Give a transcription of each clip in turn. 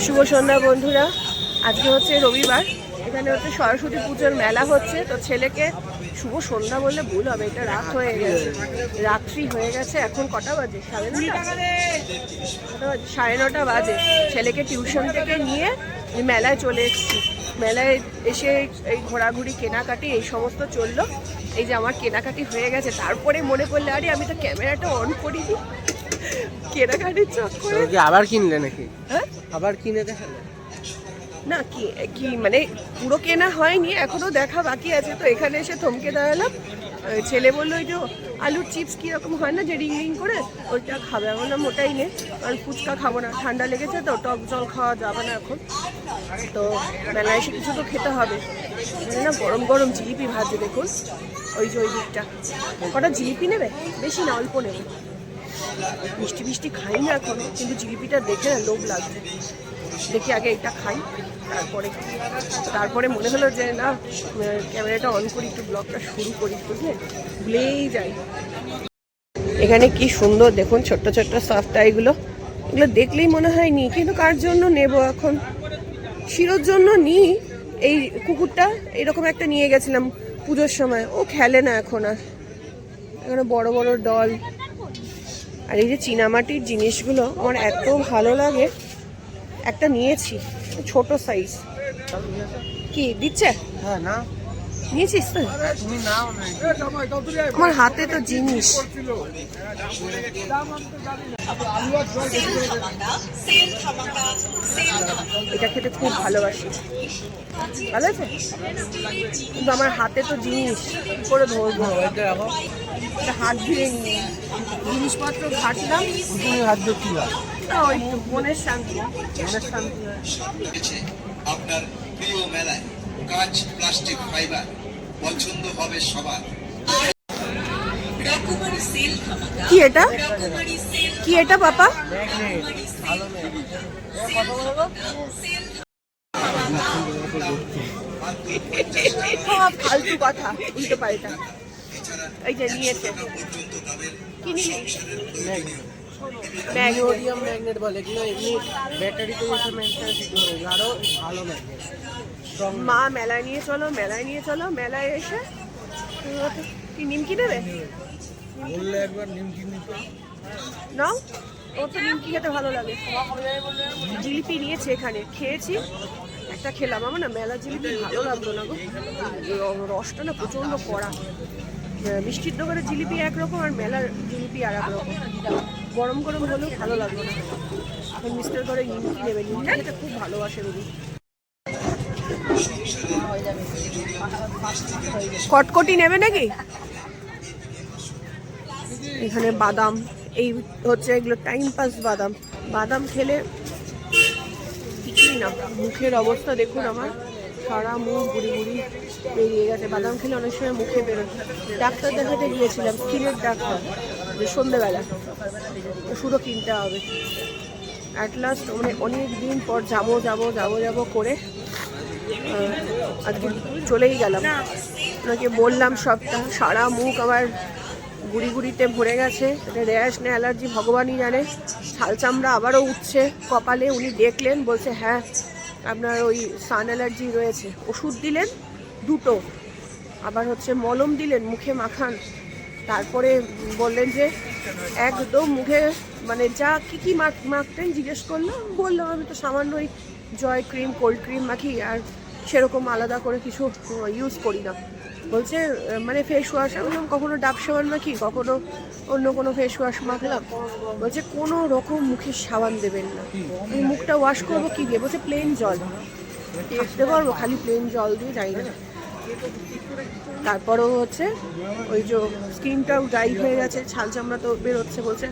শুভ সন্ধ্যা বন্ধুরা, আজকে হচ্ছে রবিবার। এখানে হচ্ছে সরস্বতী পুজোর মেলা হচ্ছে। তো ছেলেকে শুভ সন্ধ্যা বললে ভুল হবে, এটা রাত হয়ে গেছে, রাত্রি হয়ে গেছে। এখন কটা বাজে? 9:30 বাজে। ছেলেকে টিউশন থেকে নিয়ে মেলায় চলে এসেছি। মেলায় এসে এই ঘোরাঘুরি, কেনাকাটি এই সমস্ত চললো। এই যে আমার কেনাকাটি হয়ে গেছে, তারপরে মনে পড়লে আরে আমি তো ক্যামেরাটা অন করিনি। কেনাকাটির চক্করে আবার কিনলে নাকি? হ্যাঁ, আবার কিনে দেখালে না? কি মানে পুরো কেনা হয়নি, এখনো দেখা বাকি আছে। তো এখানে এসে থমকে দাঁড়ালাম। ছেলে বললো ওই যে আলুর চিপস কীরকম হয় না, যে রিং রিং করে, ওইটা খাবে। আমার নাম ওটাই নে, কারণ ফুচকা খাবো না, ঠান্ডা লেগেছে তো, টক জল খাওয়া যাবে না এখন। তো মেলায় এসে কিছু তো খেতে হবে। না গরম গরম জিলিপি ভাজছে দেখুন, ওই যে ওই দিকটা। কটা জিলিপি নেবে? বেশি না, অল্প নেবে। মিষ্টি মিষ্টি খাই না এখনো, কিন্তু জিলিপিটা দেখে না লোভ লাগছে। দেখি আগে এটা খাই, তারপরে মনে হলো যে না, ক্যামেরাটা অন করি, একটু ব্লগটা শুরু করি, বুঝলে, ভুলেই যাই। এখানে কি সুন্দর দেখুন, ছোট্ট ছোট্ট সফট এগুলো দেখলেই মনে হয় নি, কিন্তু কার জন্য নেব এখন? শিরোর জন্য নিই। এই কুকুরটা এরকম একটা নিয়ে গেছিলাম পুজোর সময়, ও খেলে না এখন আর। এখানে বড় বড় ডল, আর এই যে চীনামাটির জিনিসগুলো আমার এত ভালো লাগে। একটা নিয়েছি ছোট সাইজ। কি দিচ্ছে? হ্যাঁ না, নিয়েছিস তো? তুমি নাও না, আমার হাতে তো জিনিস। এটা খেতে খুব ভালোবাসি। ভালো আছে, কিন্তু আমার হাতে তো জিনিস, কি করে ধরবো? হাত ধুয়ে নিয়ে জিনিসপত্র ঘাটলাম। হাত দিয়ে কি হয়? ওই মনের শান্তি, মনের শান্তি হয়। আপনার প্রিয় মেলায় কাঁচ, প্লাস্টিক, ফাইবার পছন্দ হবে সবার। কি এটা? কি এটা পাপা? ফালতু কথা, উল্টো পাল্টা। এই যে নিয়েছে, কি নিলি? ম্যাগনেট বলে, এগুলো এমনি ব্যাটারিতে এসে ম্যাগনেট আরো ভালো ম্যাগনেট। মা মেলায় নিয়ে চলো, মেলায় নিয়ে চলো। মেলায় এসে কি নিমকি দেবে? বললে একবার নিমকি নিতে নাও, ও তো নিমকি খেতে ভালো লাগে। জিলিপি নিয়েছে, এখানে খেয়েছি, একটা খেলাম। আমার না মেলা জিলিপি ভালো লাগতো না গো, রসটা না প্রচন্ড কড়া। মিষ্টির দোকানের জিলিপি একরকম, আর মেলার জিলিপি আর একরকম। গরম গরম হলেও ভালো লাগবে না। এখন মিস্টার করে নিমকি নেবে, নিমকি খেতে খুব ভালোবাসে রবি। কটকটি নেবে নাকি? এখানে বাদাম, এই হচ্ছে এগুলো টাইম পাস বাদাম। বাদাম খেলে কিছুই না, মুখের অবস্থা দেখুন আমার, সারা মুখ গুড়ি গুড়ি বেরিয়ে গেছে। বাদাম খেলে অনেক সময় মুখে বেরোয়। ডাক্তার দেখাতে গিয়েছিলাম, স্কিনের ডাক্তার, যে সন্ধ্যেবেলা ওষুধও কিনতে হবে। অ্যাট লাস্ট মানে অনেক দিন পর যাবো করে আজকে চলেই গেলাম। ওনাকে বললাম সবটা, সারা মুখ আবার গুড়ি গুড়িতে ভরে গেছে। এটা র্যাশ না অ্যালার্জি ভগবানই জানে। ছাল চামড়া আবারও উঠছে কপালে। উনি দেখলেন, বলছে হ্যাঁ আপনার ওই সান অ্যালার্জি রয়েছে। ওষুধ দিলেন দুটো, আবার হচ্ছে মলম দিলেন মুখে মাখান। তারপরে বললেন যে একদম মুখে মানে যা কি মাখতেন জিজ্ঞেস করলাম, বললাম আমি তো সামান্য ওই জয় ক্রিম, কোল্ড ক্রিম মাখি, আর সেরকম আলাদা করে কিছু ইউজ করি না। বলছে মানে ফেস ওয়াশ, আমি বললাম কখনো ডাব সাবান মাখি, কখনো অন্য কোনো ফেস ওয়াশ মাখলাম। বলছে কোনো রকম মুখে সাবান দেবেন না। আমি মুখটা ওয়াশ করবো কি দিয়ে? বলছে প্লেন জল। থাকতে পারবো খালি প্লেন জল দিয়ে? যাই না। তারপরেও হচ্ছে ওই যে স্কিনটাও ড্রাই হয়ে গেছে, ছাল চামড়া তো বেরোচ্ছে। বলছে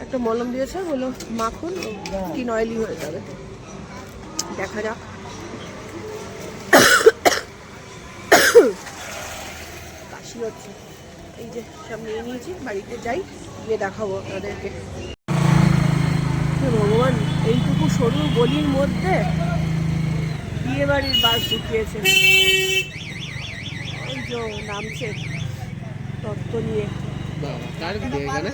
একটা মলম দিয়েছে, বললো মাখুন, স্কিন অয়েলি হয়ে যাবে। দেখা যাক। কাশি হচ্ছে, এই যে সব নিয়ে নিয়েছি, বাড়িতে যাই, গিয়ে দেখাবো আপনাদেরকে। ভগবান, এইটুকু সরু গলির মধ্যে বিয়ে বাড়ির বাস ঢুকিয়েছে। ওই যে নামছে তত্ত্ব নিয়ে, বাবা কার বিয়ে এখানে?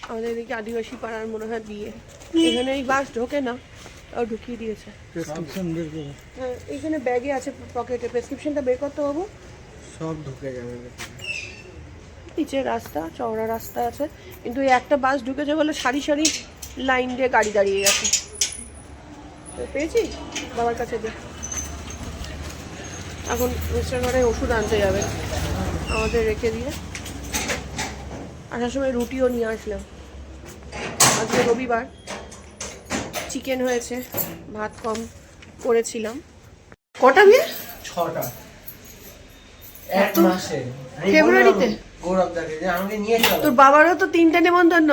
আমাদের এদিকে আদিবাসী পাড়ার মনে হয় বিয়ে। এখানে এই বাস ঢোকে না, তাও ঢুকিয়ে দিয়েছে। প্রেসক্রিপশন বের করে হ্যাঁ, এইখানে ব্যাগে আছে, পকেটে প্রেসক্রিপশনটা বের করতে হবো। সব ঢুকে যাবে। নিচে রাস্তা, চওড়া রাস্তা আছে, কিন্তু এই একটা বাস ঢুকেছে বলে সারি সারি লাইন দিয়ে গাড়ি দাঁড়িয়ে গেছে। তো পেয়েছি বাবার কাছে দিয়ে। এখন মিস্টার ঘরে ওষুধ আনতে যাবে, আমাদের রেখে দিয়ে। আসার সময় রুটিও নিয়ে আসলাম। আজকে রবিবার, চিকেন হয়েছে, ভাত কম করেছিলাম। কটা বিয়ে? 6টা এক মাসে। ফেব্রুয়ারিতে? গৌরব দাকে যে আমাকে নিয়ে চলো। তোর বাবারও তো 3টে নেমন্তন্ন,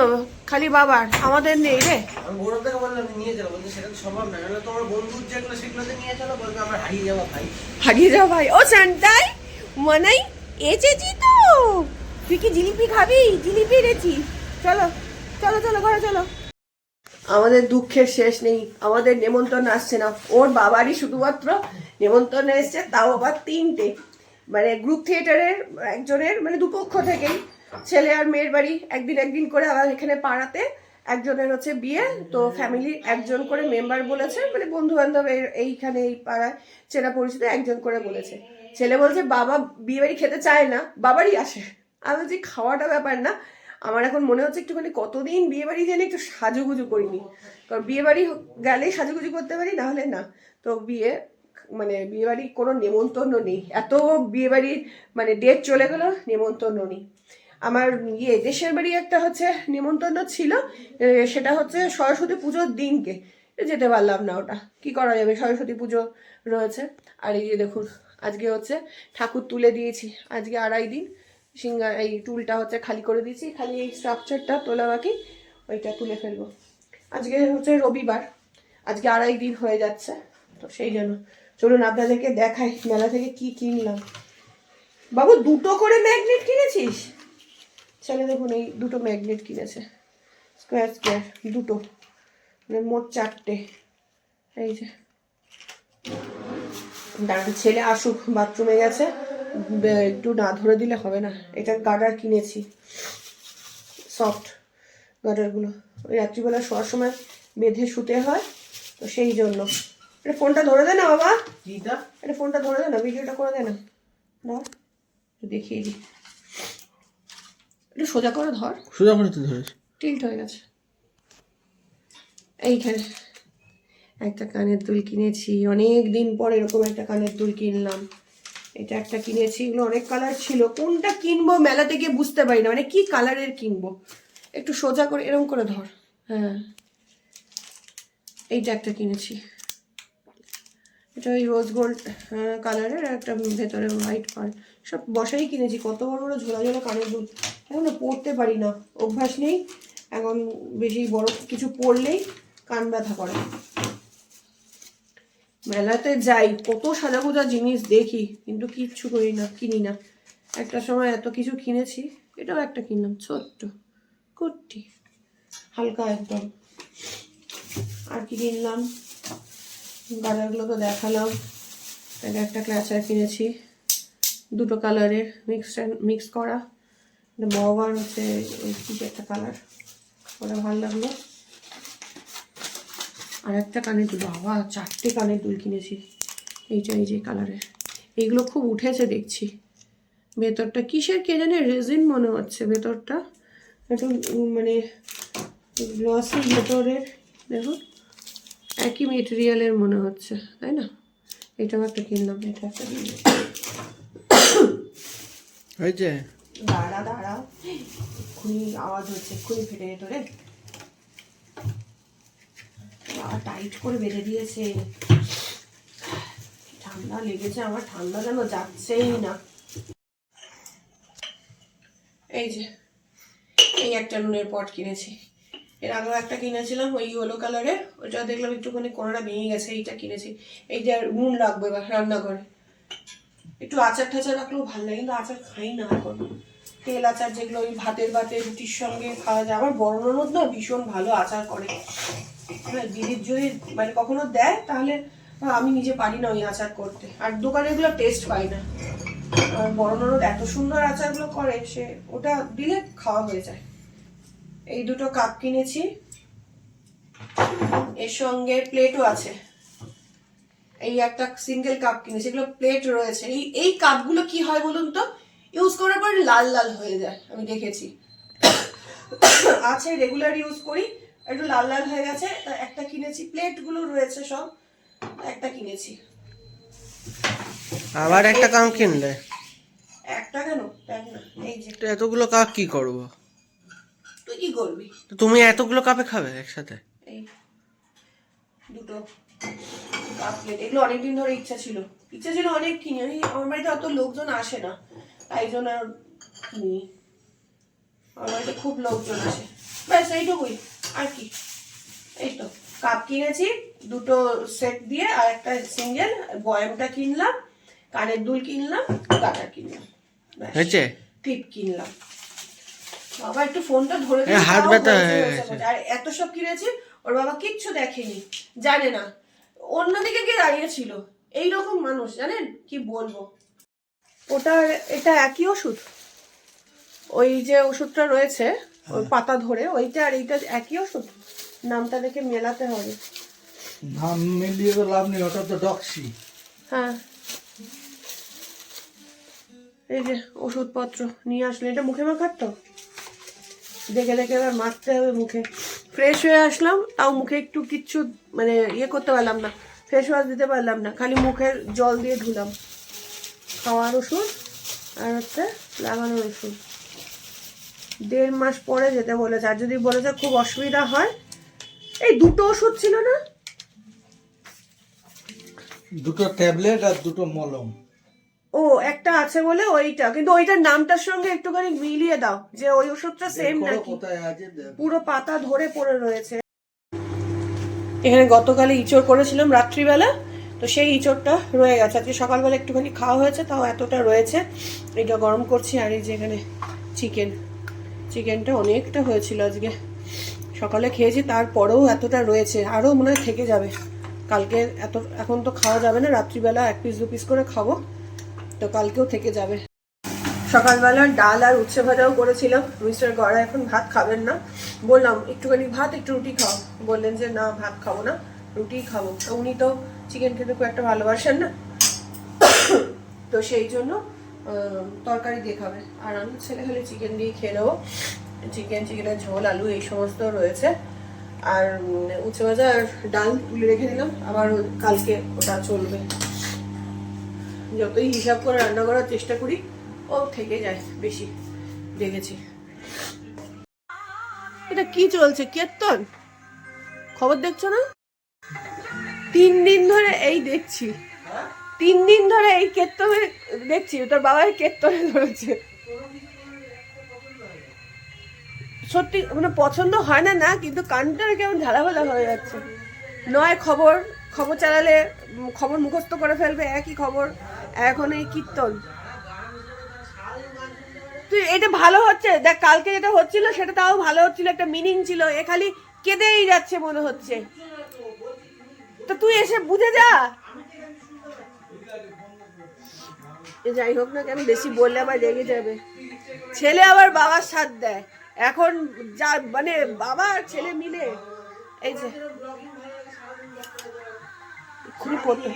খালি বাবার, আমাদের নেই রে। আমি গৌরব দাকে বললাম নিয়ে চলো, বলতে সেটা তো সম্ভব না, নাহলে তোমার বন্ধুর যেগুলো সেগুলোতে নিয়ে চলো, বলবে আমরা হারিয়ে যাবো ভাই। হারিয়ে যাও ভাই। ও শান্তাই মানাই এসেছি তো, তুই কি জিলিপি খাবি? জিলিপি এনেছি, চলো চলো চলো ঘরে চলো। আমাদের দুঃখের শেষ নেই, আমাদের নেমন্তন্ন আসছে না। ওর বাবারই শুধুমাত্র নেমন্তন্ন এসছে, তাও আবার 3টে, মানে গ্রুপ থিয়েটারের একজনের, মানে দুপক্ষ থেকেই, ছেলে আর মেয়ের বাড়ি একদিন একদিন করে। আবার এখানে পাড়াতে একজনের হচ্ছে বিয়ে, তো ফ্যামিলির একজন করে মেম্বার বলেছে, মানে বন্ধু বান্ধব এইখানে এই পাড়ায় চেনা পরিচিত একজন করে বলেছে। ছেলে বলছে বাবা বিয়ে বাড়ি খেতে চায় না, বাবারই আসে। আমি বলছি খাওয়াটা ব্যাপার না, আমার এখন মনে হচ্ছে একটুখানি কতদিন বিয়ে বাড়ি যেন একটু সাজুগুজু করিনি, কারণ বিয়ে বাড়ি গেলেই সাজুগুজু করতে পারি, না হলে না। তো মানে বিয়ে বাড়ির কোনো নেমন্তন্ন নেই, এত বিয়ে বাড়ির মানে ডেট চলে গেল, নেমন্তন্ন নেই। আমার দেশের বাড়ি একটা হচ্ছে নেমন্তন্ন ছিল, সেটা হচ্ছে সরস্বতী পুজোর দিনকে, যেতে পারলাম না। ওটা কি করা যাবে, সরস্বতী পুজো রয়েছে। আর এই যে দেখুন, আজকে হচ্ছে ঠাকুর তুলে দিয়েছি, আজকে 2.5 দিন। এই টুলটা হচ্ছে খালি করে দিয়েছি, খালি এই স্ট্রাকচারটা তোলা বাকি, ওইটা তুলে ফেলবো। আজকে হচ্ছে রবিবার, আজকে 2.5 দিন হয়ে যাচ্ছে, তো সেই জন্য চলুন আপনাদেরকে দেখাই মেলা থেকে কি কিনলাম। বাবু 2টো করে ম্যাগনেট কিনেছিস? ছেলে দেখুন এই 2টো ম্যাগনেট কিনেছে, স্কোয়ার স্কোয়ার 2টো, মানে মোট 4টে। এই যে দাঁড়ান, ছেলে আসুক, বাথরুমে গেছে, একটু না ধরে দিলে হবে না। এটা গার্ডার কিনেছি, সফট গার্ডারগুলো, ওই রাত্রিবেলা শোয়ার সময় বেঁধে শুতে হয়, তো সেই জন্য। এটা ফোনটা ধরে দে না বাবা, এটা ফোনটা ধরে দে না, ভিডিওটা করে দে না, ধর দেখিয়ে দিই। একটু সোজা করে ধর, সোজা করে তো ধরেছ, টিল্ট হয়ে গেছে। এইখানে একটা কানের দুল কিনেছি, অনেক দিন পর এরকম একটা কানের দুল কিনলাম। এটা একটা কিনেছি, এগুলো অনেক কালার ছিল, কোনটা কিনবো মেলাতে গিয়ে বুঝতে পারি না, মানে কি কালারের কিনবো। একটু সোজা করে এরকম করে ধর, হ্যাঁ। এইটা একটা কিনেছি, এটা ওই রোজ গোল্ড কালারের, একটা ভেতরে হোয়াইট পার, সব বসাই কিনেছি। কত বড় বড় ঝোলা ঝোলা কানের দুল, এখন পরতে পারি না, অভ্যাস নেই এখন, বেশি বড় কিছু পরলেই কান ব্যথা করে। মেলাতে যাই, কত সাজাগোজা জিনিস দেখি, কিন্তু কিচ্ছু করি না, কিনি না। একটা সময় এত কিছু কিনেছি, এটাও একটা কিনলাম, ছোট্ট কুর্তি, হালকা একদম। আর কি কিনলাম, গার্ডারগুলো তো দেখালাম। এটা একটা ক্ল্যাচার কিনেছি, 2টো কালারের মিক্স করা, মহাবার হচ্ছে কি একটা কালার, ওটা ভালো লাগলো। আর একটা কানের দুল, বাবা 4টে কানের দুল কিনেছি, এইটা এই যে কালারের। এইগুলো খুব উঠেছে দেখছি, ভেতরটা কিসের কে জানে, রেজিন মনে হচ্ছে ভেতরটা, একটু মানে গ্লসি ভেতরের, দেখুন একই মেটেরিয়ালের মনে হচ্ছে, তাই না? এটাও একটা কিনলাম, এটা একটা হয়েছে। দাঁড়া দাঁড়া, এক্ষুনি আওয়াজ হচ্ছে, এক্ষুনি ফেটে যেত রে। টাইট করে বেঁধে দিয়েছে, ঠান্ডা লেগেছে আমার, ঠান্ডা যেন যাচ্ছেই না। এই যে এই একটা নুনের পট কিনেছি, এর আগেও একটা কিনেছিলাম ওই ইয়েলো কালারের, ওইটা দেখলাম একটুখানি কোনাটা ভেঙে গেছে, এইটা কিনেছি। এই যে নুন লাগবে এবার রান্নাঘরে, একটু আচার টাচার রাখলেও ভালো লাগে, কিন্তু আচার খাই না এখন। তেল আচার যেগুলো ওই ভাতের রুটির সঙ্গে খাওয়া যায়, আমার বড় ননদ না ভীষণ ভালো আচার করে। হ্যাঁ, দিদির যদি মানে কখনো দেয় তাহলে, আমি নিজে পারি না ওই আচার করতে, আর দোকানে এগুলো টেস্ট পাই না। আর বড় ননদ এত সুন্দর আচারগুলো করে, সে ওটা দিলে খাওয়া হয়ে যায়। এই দুটো কাপ কিনেছি, এর সঙ্গে প্লেটও আছে। এই একটা সিঙ্গেল কাপ কিনেছি, এগুলো প্লেট রয়েছে। এই কাপগুলো কি হয় বলুন তো, ইউজ করার পর লাল লাল হয়ে যায়, আমি দেখেছি। আছে, রেগুলার ইউজ করি, একটু লাল লাল হয়ে গেছে, একটা কিনেছি। প্লেটগুলো রয়েছে সব, একটা কিনেছি। আবার একটা কাপ কিনলে? একটা কেন, দেখ না, এই যে। তো এতগুলো কাপ কি করবো? তুই কি করবি? তো তুমি এতগুলো কাপে খাবে একসাথে? এই দুটো কাপ প্লেট, এগুলো অনেকদিন ধরে ইচ্ছা ছিল অনেক কিনি। আমার বাড়িতে অত লোকজন আসে না, তাই জন্য আর কিনি। আমার বাড়িতে খুব লোকজন আসে, ব্যাস এইটুকুই। আর কি, এই তো কাপ কিনেছি দুটো সেট দিয়ে, আর একটা সিঙ্গেল। বয়ামটা কিনলাম, কানের দুল কিনলাম, গাটার কিনলাম, হয়েছে? ক্লিপ কিনলাম। বাবা একটু ফোনটা ধরে হাত ব্যথা হয়ে গেছে। আর এত সব কিনেছি, ওর বাবা কিচ্ছু দেখেনি, জানে না অন্যদিকে গিয়ে দাঁড়িয়েছিল। এইরকম মানুষ, জানেন কি বলবো। ওটা এটা একই ওষুধ, ওই যে ওষুধটা রয়েছে ওই পাতা ধরে, ওইটা আর এইটা একই ওষুধ? নামটা দেখে মেলাতে হবে। নাম মিলিয়ে তো লাভ নেই, ওটা তো ডক্সি। হ্যাঁ, এই যে ওষুধপত্র নিয়ে আসলে, এটা মুখে মাখার তো, দেখে দেখে এবার মাখতে হবে মুখে। ফ্রেশ হয়ে আসলাম, তাও মুখে একটু কিচ্ছু মানে ইয়ে করতে পারলাম না, ফেস ওয়াশ দিতে পারলাম না, খালি মুখের জল দিয়ে ধুলাম। খাওয়ার ওষুধ আর হচ্ছে লাগানোর ওষুধ। 1.5 মাস পরে যেতে বলেছে, আর যদি বলেছে খুব অসুবিধা হয়। এই দুটো ওষুধ ছিল না? দুটো ট্যাবলেট আর দুটো মলম। ও একটা আছে বলে ওইটা, কিন্তু ওইটার নামটার সঙ্গে একটুখানি মিলিয়ে দাও যে ওই ওষুধটা সেম নাকি। কোথায় আছে? পুরো পাতা ধরে পড়ে রয়েছে। এখানে গতকালে ইঁচড় করেছিলাম রাত্রিবেলা, তো সেই ইঁচড়টা রয়ে গেছে। আজকে সকালবেলা একটুখানি খাওয়া হয়েছে, তাও এতটা রয়েছে। এটা গরম করছি। আর এই যে এখানে চিকেনটা অনেকটা হয়েছিল আজকে, সকালে খেয়েছি, তারপরেও এতটা রয়েছে, আরও মনে হয় থেকে যাবে কালকে। এখন তো খাওয়া যাবে না, রাত্রিবেলা 1 পিস 2 পিস করে খাবো, তো কালকেও থেকে যাবে। সকালবেলা ডাল আর উচ্ছে ভাজাও করেছিলাম। মিস্টার গড়া এখন ভাত খাবেন না, বললাম একটুখানি ভাত, একটু রুটি খাও, বললেন যে না ভাত খাবো না, রুটি খাবো। তো উনি তো চিকেন খেতে খুব একটা ভালোবাসেন না, তো সেই জন্য তরকারি দিয়ে খাবে, আর আমি ছেলে খালি চিকেন দিয়ে খেয়ে নেবো। চিকেনের ঝোল, আলু এই সমস্ত রয়েছে, আর উচ্ছে ভাজা আর ডাল তুলে রেখে দিলাম, আবার কালকে ওটা চলবে। যতই হিসাব করে রান্না করার চেষ্টা করি, ও থেকে যায় বেশি, দেখেছি। এটা কি চলছে, কীর্তন? খবর দেখছো না? 3 দিন ধরে এই দেখছি, 3 দিন ধরে এই কীর্তনে দেখছি। তোর বাবার কীর্তনে ধরেছে। সত্যি মানে পছন্দ হয় না না, কিন্তু কানটা কেমন ঝালাফালা হয়ে যাচ্ছে। নয় খবর চালালে খবর মুখস্থ করে ফেলবে, একই খবর, এখন এই কীর্তন। তুই এটা ভালো হচ্ছে দেখ, কালকে যেটা হচ্ছিল সেটা তাও ভালো হচ্ছিল, একটা মিনিং ছিল। এ খালি কেঁদেই যাচ্ছে মনে হচ্ছে। তো তুই এসে বুঝে যা। যাই হোক না কেন, বেশি বললে আবার রেগে যাবে। ছেলে আবার বাবার সাথ দেয় এখন, যা মানে বাবা আর ছেলে মিলে। এই যে খুবই পড়তো।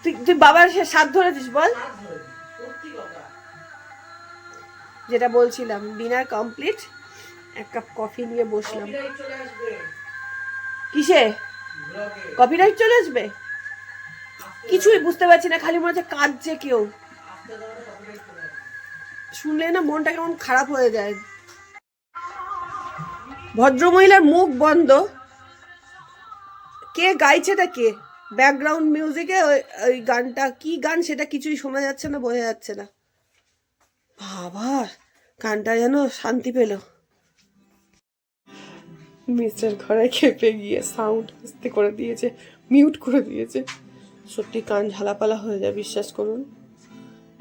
তুই বাবার সে সাথ ধরেছিস বল। যেটা বলছিলাম, ডিনার কমপ্লিট, 1 কাপ কফি নিয়ে বসলাম। কিসে কপিরাইট চলে আসবে? কিছুই বুঝতে পারছি না, খালি মনে হচ্ছে কাঁদছে কেউ, শুনলে না মনটা কেমন খারাপ হয়ে যায়। ভদ্রমহিলার মুখ বন্ধ, কে গাইছেটা কে? ব্যাকগ্রাউন্ড মিউজিকে ওই গানটা, কি গান সেটা কিছুই শোনা যাচ্ছে না, বোঝা যাচ্ছে না। বাবা, গানটা যেন শান্তি পেল। মিস্টার ঘরে খেপে গিয়ে সাউন্ড আস্তে করে দিয়েছে, মিউট করে দিয়েছে। সত্যি কান ঝালাপালা হয়ে যায়, বিশ্বাস করুন।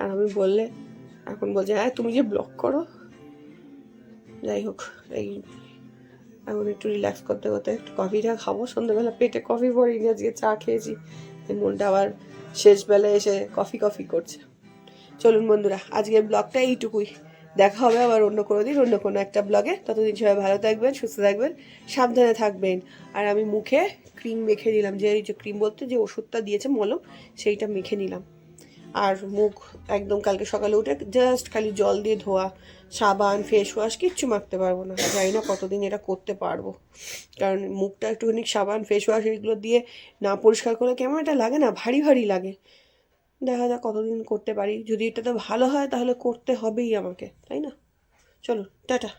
আর আমি বললে এখন বলছে হ্যাঁ তুমি যে ব্লক করো। যাই হোক, এই এখন একটু রিল্যাক্স করতে করতে একটু কফিটা খাবো। সন্ধ্যেবেলা পেটে কফি পড়িনি, আজকে চা খেয়েছি, এই মনটা আবার শেষ বেলায় এসে কফি কফি করছে। চলুন বন্ধুরা, আজকের ব্লগটা এইটুকুই। দেখা হবে আবার অন্য কোনো দিন অন্য কোনো একটা ব্লগে। ততদিন সবাই ভালো থাকবেন, সুস্থ থাকবেন, সাবধানে থাকবেন। আর আমি মুখে ক্রিম মেখে নিলাম, যে এই যে ক্রিম বলতে যে ওষুধটা দিয়েছে মলম, সেইটা মেখে নিলাম। আর মুখ একদম কালকে সকালে উঠে জাস্ট খালি জল দিয়ে ধোয়া, সাবান ফেস ওয়াশ কিচ্ছু মাখতে পারবো না। জানি না কতদিন এটা করতে পারবো, কারণ মুখটা একটুখানি সাবান ফেস ওয়াশ এগুলো দিয়ে না পরিষ্কার করলে কেমন এটা লাগে না, ভারী ভারী লাগে। দেখা যাক কতদিন করতে পারি। যদি এটা তো ভালো হয় তাহলে করতে হবেই আমাকে, তাই না? চলো টাটা।